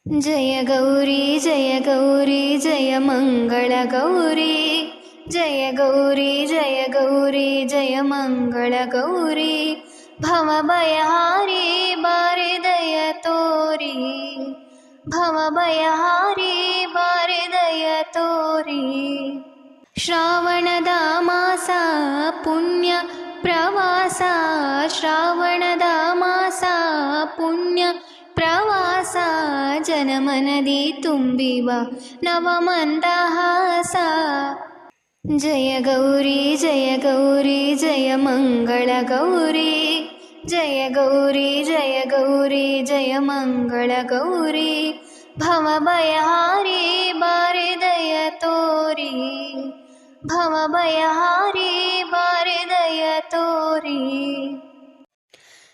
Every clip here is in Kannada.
जय गौरी जय मंगल गौरी, जय गौरी जय मंगल गौरी। भवभयहारी बारे दय तोरी, भवभयहारी बारे दय तोरी। श्रावणದ ಮಾಸ पुण्य प्रवास, श्रावणದ ಮಾಸ पुण्य प्रवास। जनमनदी ತುಂಬಿವ नवमंदहास। जय गौरी जय मंगल गौरी, जय गौरी जय मंगल गौरी। भवभयहारी बारे दय तोरी, भवभयहारी बारे दय तोरी।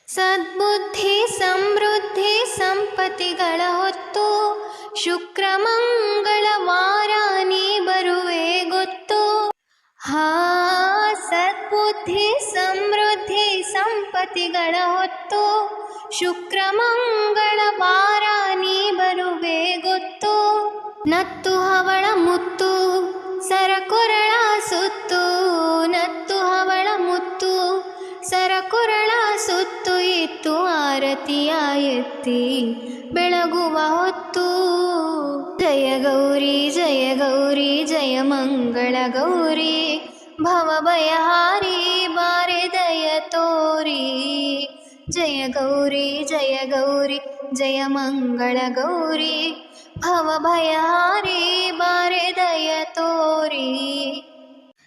सद्बुद्धि समृद्धि ಸಂಪತ್ತಿಗಳ ಹೊತ್ತು, ಶುಕ್ರ ಮಂಗಳ ವಾರ ನೀ ಬರುವೆ ಗೊತ್ತು। ಸದ್ಬುದ್ಧಿ ಸಮೃದ್ಧಿ ಸಂಪತ್ತಿಗಳ ಹೊತ್ತು, ಶುಕ್ರ ಮಂಗಳ ವಾರ ನೀ ಬರುವೆ ಗೊತ್ತು। ನತ್ತು ಹವಳ ಮುತ್ತು ಸರಕೊರಳ ಸುತ್ತು, ನತ್ತು ಹವಳ ಮುತ್ತು ಸರಕೊರಳ ಸುತ್ತು ಇತ್ತು ಆರತಿಯ ಎತ್ತಿ ಬೆಳಗುವ ಹೊತ್ತು। ಜಯ ಗೌರಿ ಜಯ ಮಂಗಳ ಗೌರಿ, ಭವಭಯಹಾರಿ ಬಾರೆ ದಯ ತೋರಿ। ಜಯ ಗೌರಿ ಜಯ ಮಂಗಳ ಗೌರಿ, ಭವಭಯಹಾರಿ ಬಾರೆ ದಯ ತೋರಿ।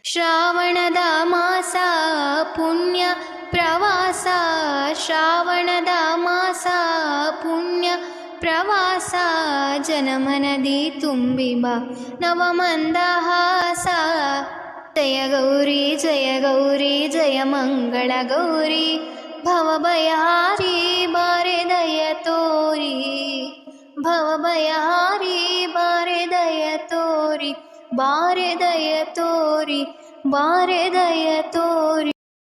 ಶ್ರಾವಣದ ಮಾಸ ಪುಣ್ಯ ಪ್ರವಾಸ, ಶ್ರಾವಣದ ಮಾಸ ಪುಣ್ಯ ಪ್ರವಾಸ। ಜನಮನದಿ ತುಂಬಿವ ನವಮಂದಹಾಸ। ಜಯ ಗೌರಿ ಜಯ ಮಂಗಳ ಗೌರಿ, ಭವಭಯಹಾರಿ ಬಾರೆ ದಯ ತೋರಿ, ಭವಭಯಹಾರಿ ಬಾರೆ ದಯ ತೋರಿ, ಬಾರೆ ದಯ ತೋರಿ, ಬಾರೆ ದಯ ತೋರಿ।